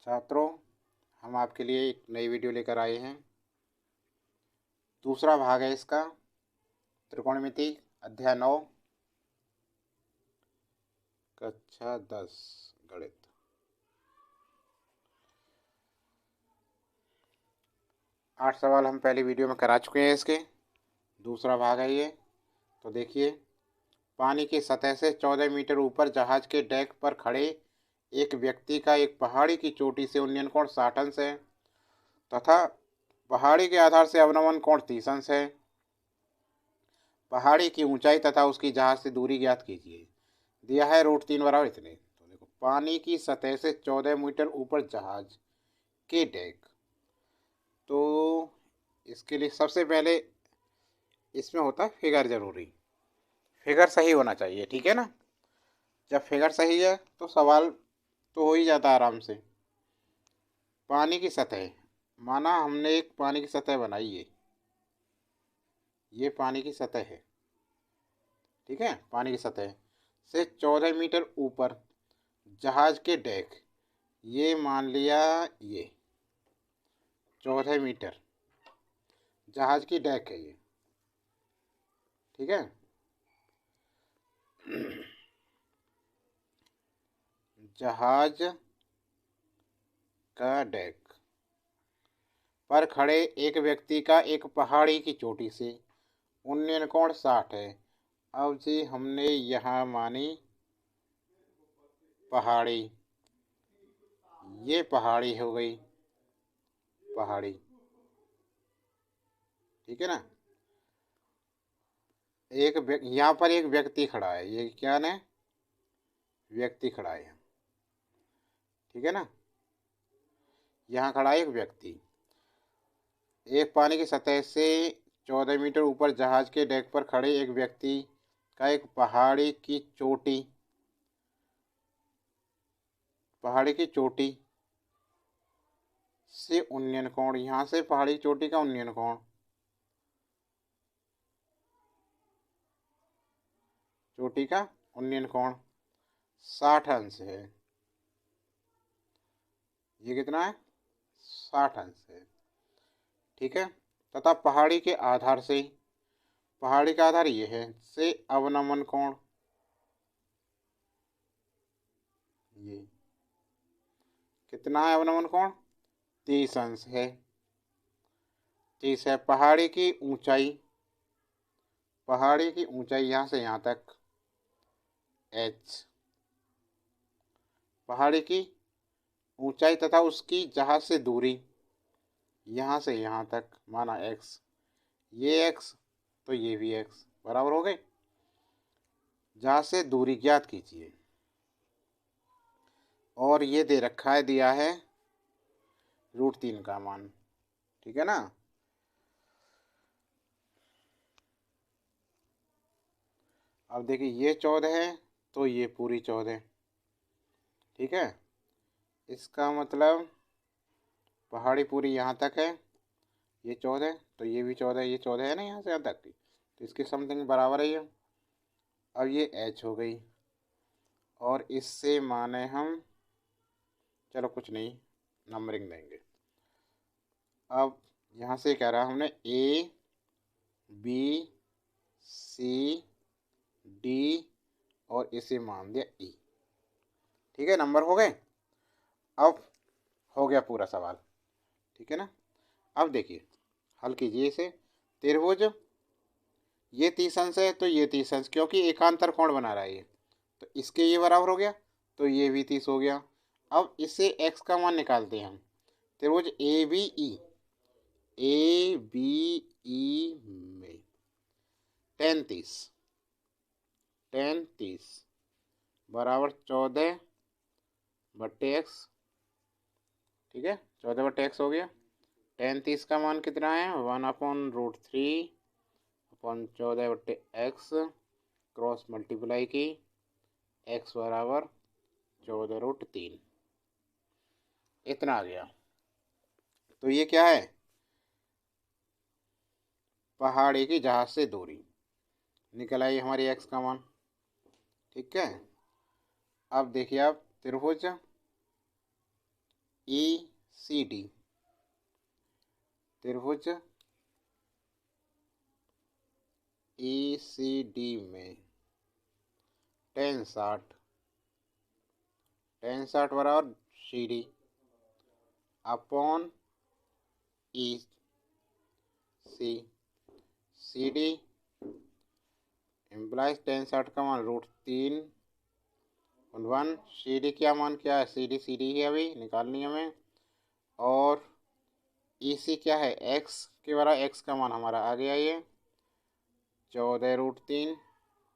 छात्रों, हम आपके लिए एक नई वीडियो लेकर आए हैं। दूसरा भाग है इसका, त्रिकोणमिति अध्याय 9, कक्षा 10 गणित। आठ सवाल हम पहली वीडियो में करा चुके हैं। इसके दूसरा भाग है ये। तो देखिए, पानी की सतह से 14 मीटर ऊपर जहाज के डेक पर खड़े एक व्यक्ति का एक पहाड़ी की चोटी से उन्नयन कोण 60 अंश है तथा पहाड़ी के आधार से अवनमन कोण 30 अंश है। पहाड़ी की ऊंचाई तथा उसकी जहाज से दूरी ज्ञात कीजिए। दिया है √3 बराबर इतने। तो देखो, पानी की सतह से 14 मीटर ऊपर जहाज के डेक। तो इसके लिए सबसे पहले इसमें होता है फिगर जरूरी। फिगर सही होना चाहिए, ठीक है ना। जब फिगर सही है तो सवाल तो हो ही जाता है आराम से। पानी की सतह, माना हमने एक पानी की सतह बनाई है, ये पानी की सतह है, ठीक है। पानी की सतह से 14 मीटर ऊपर जहाज के डेक, ये मान लिया ये 14 मीटर जहाज की डेक है ये, ठीक है। जहाज का डेक पर खड़े एक व्यक्ति का एक पहाड़ी की चोटी से उन्नयन कोण 60 है। अब जी हमने यहाँ मानी पहाड़ी, ये पहाड़ी हो गई, पहाड़ी, ठीक है ना। यहाँ पर एक व्यक्ति खड़ा है, ये क्या है, व्यक्ति खड़ा है, ठीक है ना। यहाँ खड़ा है एक व्यक्ति, एक पानी की सतह से 14 मीटर ऊपर जहाज के डेक पर खड़े एक व्यक्ति का एक पहाड़ी की चोटी से उन्नयन कोण, यहाँ से पहाड़ी की चोटी का उन्नयन कोण, चोटी का उन्नयन कोण 60 अंश है। ये कितना है, 60 अंश है, ठीक है। तथा पहाड़ी के आधार से, पहाड़ी का आधार ये है, से अवनमन कोण, ये कितना है अवनमन कोण, 30 अंश है, 30 है। पहाड़ी की ऊंचाई, पहाड़ी की ऊंचाई यहाँ से यहाँ तक h, पहाड़ी की ऊंचाई तथा उसकी जहाज से दूरी यहाँ से यहाँ तक माना x, ये x तो ये भी x बराबर हो गए। जहाज से दूरी ज्ञात कीजिए और ये दे रखा है, दिया है √3 का मान, ठीक है ना। अब देखिए, ये 14 है तो ये पूरी 14, ठीक है। इसका मतलब पहाड़ी पूरी यहाँ तक है, ये 14 तो ये भी 14, ये 14 है ना यहाँ से यहाँ तक की, तो इसके समथिंग बराबर है ये। अब ये h हो गई और इससे माने हम, चलो कुछ नहीं, नंबरिंग देंगे। अब यहाँ से कह रहा हमने A B C D और इसे मान दिया E, ठीक है। नंबर हो गए। अब हो गया पूरा सवाल, ठीक है ना। अब देखिए, हल कीजिए इसे। त्रिभुज ये 30 अंश है तो ये 30 अंश, क्योंकि एकांतर कोण बना रहा है ये, तो इसके ये बराबर हो गया, तो ये भी 30 हो गया। अब इससे x का मान निकालते हैं हम। त्रिभुज ए बी ई में tan 30 बराबर 14/x, ठीक है। 14/x हो गया। tan 30 का मान कितना है, 1/√3/14/x, क्रॉस मल्टीप्लाई की, x बराबर 14√3, इतना आ गया। तो ये क्या है, पहाड़ी की जहाज से दूरी निकल आई हमारी x का मान, ठीक है। अब देखिए, आप त्रिभुज ई सी डी, त्रिभुज ई सी डी में टेन साठ बराबर सी डी अपॉन ई सी, सी डी इम्प्लाइज टेन साठ का मान √3/1। सी डी क्या मान क्या है, सी डी है, अभी निकालनी है हमें। और ई सी क्या है, एक्स के बराबर, एक्स का मान हमारा आ गया ये 14√3,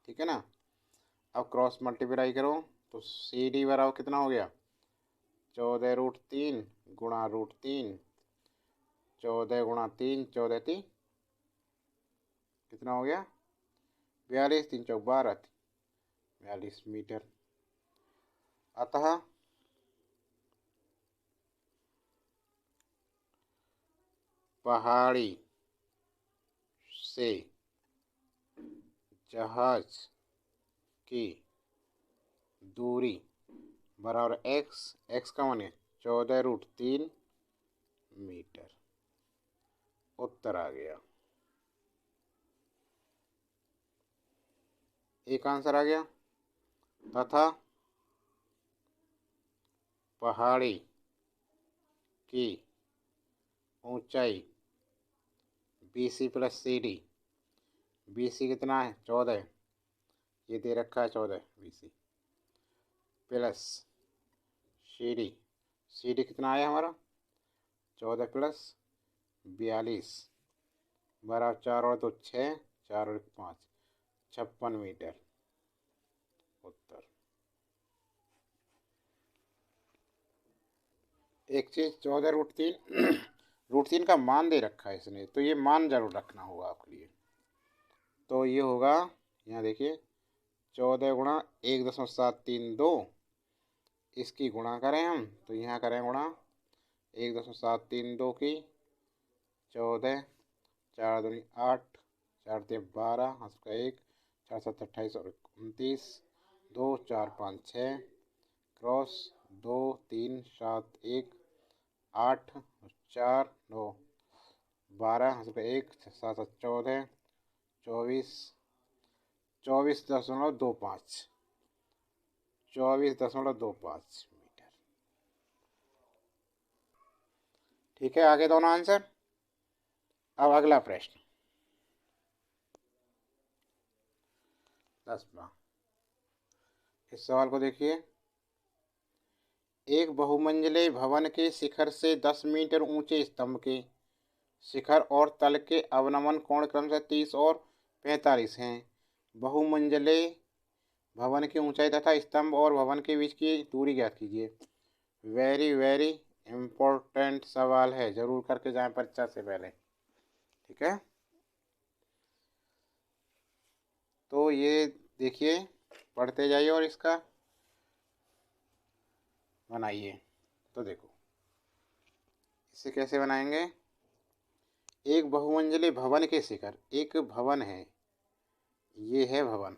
ठीक है ना। अब क्रॉस मल्टीप्लाई करो तो सी डी बराबर कितना हो गया, 14√3 गुणा √3, 14 गुणा 3, 14 3 कितना हो गया, 42, 3 चौक 12, 42 मीटर। अतः पहाड़ी से जहाज की दूरी बराबर एक्स का मान 14√3 मीटर। उत्तर आ गया, एक आंसर आ गया। तथा पहाड़ी की ऊंचाई BC प्लस CD, BC कितना है 14, ये दे रखा है 14 BC प्लस CD कितना आया हमारा 14 प्लस 42 बराबर 4 और 2 6, 4 और 5 56 मीटर। उत्तर। एक चीज़ 14√3 √3 का मान दे रखा है इसने, तो ये मान जरूर रखना होगा आपके लिए। तो ये होगा, यहाँ देखिए 14 गुणा 1.732, इसकी गुणा करें हम तो यहाँ करें गुणा 1.732 की 14, 4 दूनी 8, 4 3 12, 1, 4 7 28 और 29, 2 4 5 6 क्रॉस 2 3 7 1 8 4 9 12, 1 7 7 14, 24.25 मीटर। ठीक है, आगे दोनों आंसर। अब अगला प्रश्न 10वां। इस सवाल को देखिए, एक बहुमंजिले भवन के शिखर से 10 मीटर ऊंचे स्तंभ के शिखर और तल के अवनमन कोण क्रमशः 30 और 45 हैं। बहुमंजिले भवन की ऊंचाई तथा स्तंभ और भवन के बीच की दूरी ज्ञात कीजिए। वेरी वेरी इम्पोर्टेंट सवाल है, जरूर करके जाएं परीक्षा से पहले, ठीक है। तो ये देखिए, पढ़ते जाइए और इसका बनाइए। तो देखो इसे कैसे बनाएंगे। एक बहुमंजिले भवन के शिखर, एक भवन है, ये है भवन,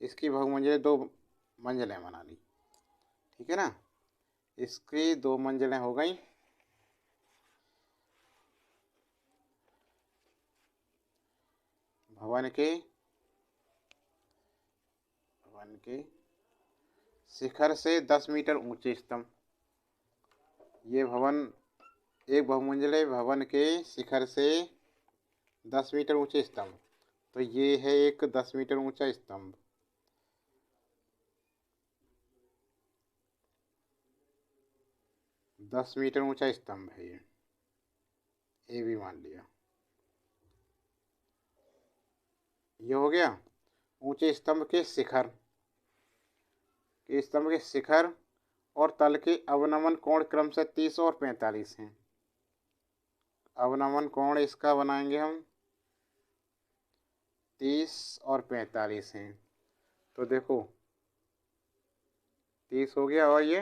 इसकी बहुमंजिले 2 मंजिलें बना ली, ठीक है ना। इसकी 2 मंजिलें हो गई। भवन के शिखर से 10 मीटर ऊंचे स्तंभ, ये भवन, एक बहुमंजिले भवन के शिखर से 10 मीटर ऊंचे स्तंभ, तो ये है एक 10 मीटर ऊंचा स्तंभ। दस मीटर ऊंचा स्तंभ है ये भी मान लिया। ये हो गया ऊंचे स्तंभ के शिखर और तल के अवनमन कोण क्रमशः 30 और 45 हैं। अवनमन कोण इसका बनाएंगे हम 30 और 45 हैं। तो देखो 30 हो गया और ये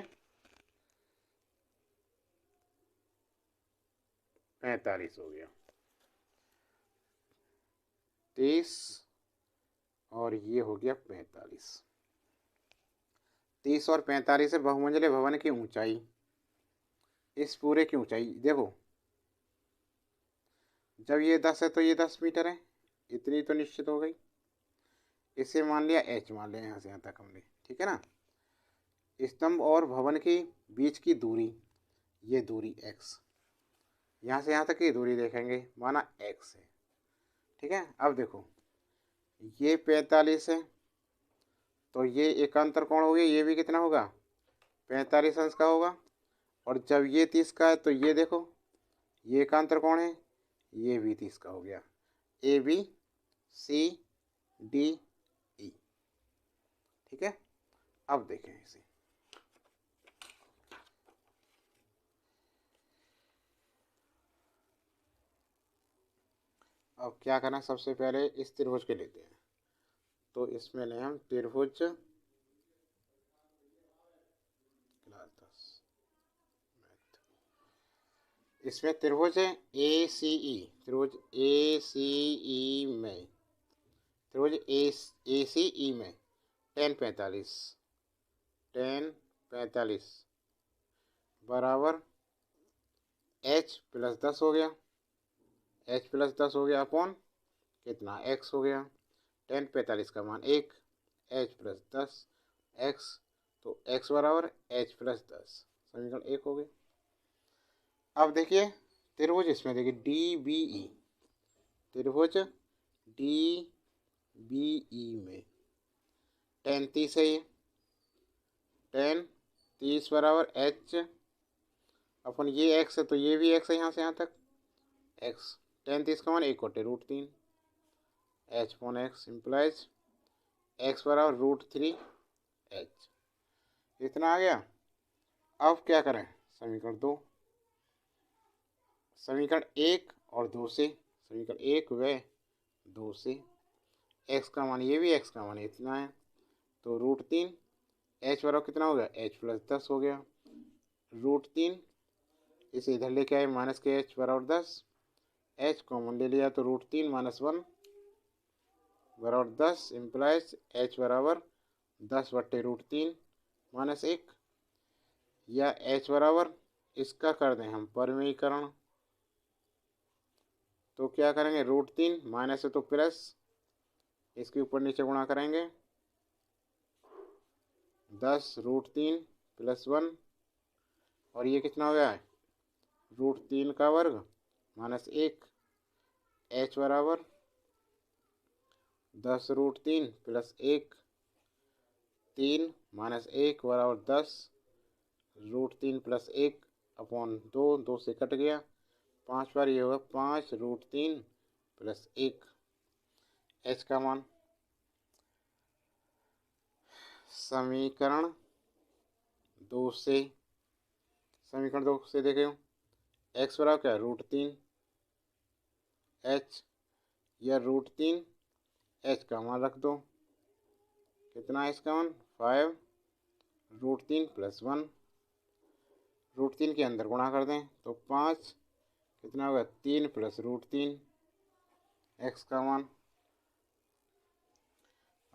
45 हो गया। 30 और ये हो गया 45। 30 और 45 है बहुमंजिले भवन की ऊंचाई। इस पूरे की ऊंचाई देखो, जब ये 10 है तो ये 10 मीटर है, इतनी तो निश्चित हो गई। इसे मान लिया h, मान लिया यहाँ से यहाँ तक हमने, ठीक है ना। स्तंभ और भवन के बीच की दूरी, ये दूरी x, यहाँ से यहाँ तक की दूरी देखेंगे, माना x है, ठीक है। अब देखो ये 45 है, तो ये एकांतर कोण हो गया, ये भी कितना होगा, 45 अंश का होगा। और जब ये 30 का है तो ये देखो, ये एकांतर कोण है, ये भी 30 का हो गया। ABCDE, ठीक है। अब देखें इसे, अब क्या करना, सबसे पहले इस त्रिभुज के लेते हैं। तो इसमें लें हम त्रिभुज क्लास 10 मैथ, इसमें त्रिभुज है ACE, त्रिभुज ACE में, त्रिभुज ACE में tan 45 बराबर h प्लस 10 हो गया, h प्लस 10 हो गया अपॉन कितना, x हो गया। tan 45 का मान 1, h प्लस 10 x, तो x बराबर h प्लस 10, समीकरण 1 हो गया। अब देखिए त्रिभुज, इसमें देखिए DBE, त्रिभुज DBE में tan 30 है, ये tan 30 बराबर h अपन, ये x है तो ये भी x है, यहाँ से यहाँ तक x, tan 30 का मान 1/√3 h upon x implies x बराबर √3h, इतना आ गया। अब क्या करें, समीकरण 2, समीकरण 1 और 2 से, समीकरण 1 व 2 से x का मान, ये भी x का मान इतना है, तो √3, h बराबर कितना हो गया, h प्लस 10 हो गया, √3 इसे इधर लेके आए, माइनस के h बराबर 10, h कॉमन ले लिया तो √3 माइनस 1 बराबर 10 इम्प्लाइज h बराबर 10/√3 माइनस 1, या h बराबर, इसका कर दें हम परिमेयीकरण, तो क्या करेंगे, √3 माइनस है तो प्लस, इसके ऊपर नीचे गुणा करेंगे, 10√3 प्लस 1, और ये कितना हो गया है, √3 का वर्ग माइनस 1, h बराबर 10√3 प्लस 1, 3 माइनस 1 बराबर 10, √3 प्लस 1 अपॉन 2, 2 से कट गया, 5 बार ये होगा 5√3 प्लस 1, h का मान, समीकरण 2 से, समीकरण 2 से देखे x बराबर क्या, √3 h, या √3 h का मान रख दो, कितना है इसका मान, 5√3 प्लस 1, √3 के अंदर गुणा कर दें तो 5, कितना होगा, 3 प्लस √3 x का मान।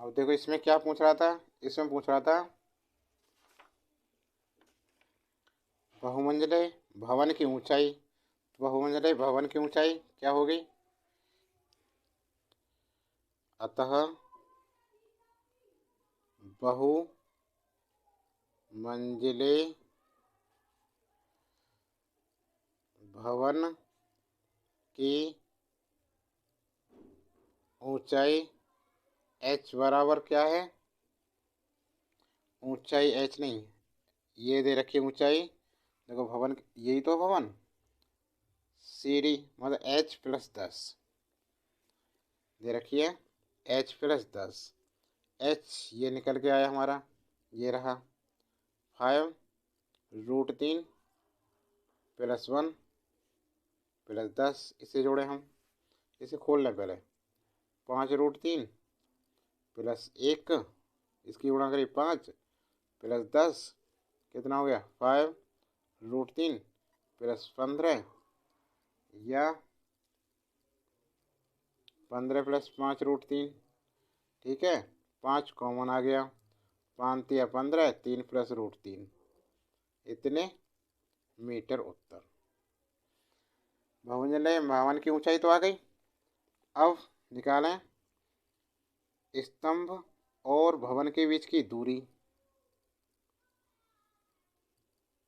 अब देखो इसमें क्या पूछ रहा था, इसमें पूछ रहा था बहुमंजिले भवन की ऊंचाई, बहुमंजिले भवन की ऊंचाई क्या हो गई, अतः बहुमंजिले भवन की ऊंचाई h बराबर क्या है, ऊंचाई h नहीं, ये दे रखी ऊंचाई, देखो भवन, यही तो भवन, सीढ़ी मतलब h प्लस 10 दे रखी है, h प्लस 10, h ये निकल के आया हमारा, ये रहा 5√3 प्लस 1 प्लस 10, इसे जोड़े हम, इसे खोल लें पहले, 5√3 प्लस 1, इसकी गुणा करी 5 प्लस 10, कितना हो गया, 5√3 प्लस 15, या 15 प्लस 5√3, ठीक है, 5 कॉमन आ गया, 5 या 15, 3 प्लस √3, इतने मीटर उत्तर। भवन की ऊंचाई तो आ गई। अब निकालें स्तंभ और भवन के बीच की दूरी।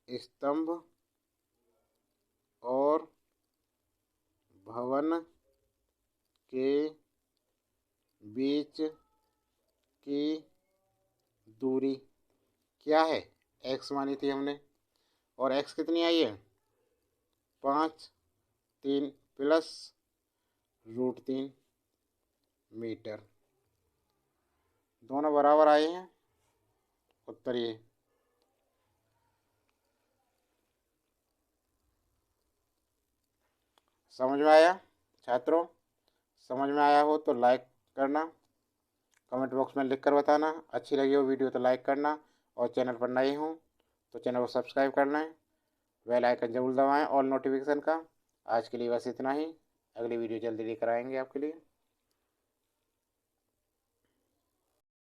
स्तंभ और भवन के बीच की दूरी क्या है? x मानी थी हमने, और x कितनी आई है? 5, 3 प्लस √3 मीटर। दोनों बराबर आए हैं, उत्तर ये। समझ में आया छात्रों? समझ में आया हो तो लाइक करना, कमेंट बॉक्स में लिख कर बताना। अच्छी लगी हो वीडियो तो लाइक करना, और चैनल पर नए हो तो चैनल को सब्सक्राइब करना है, बेल आइकन जरूर दबाएं और नोटिफिकेशन का। आज के लिए बस इतना ही, अगली वीडियो जल्दी लेकर आएंगे आपके लिए।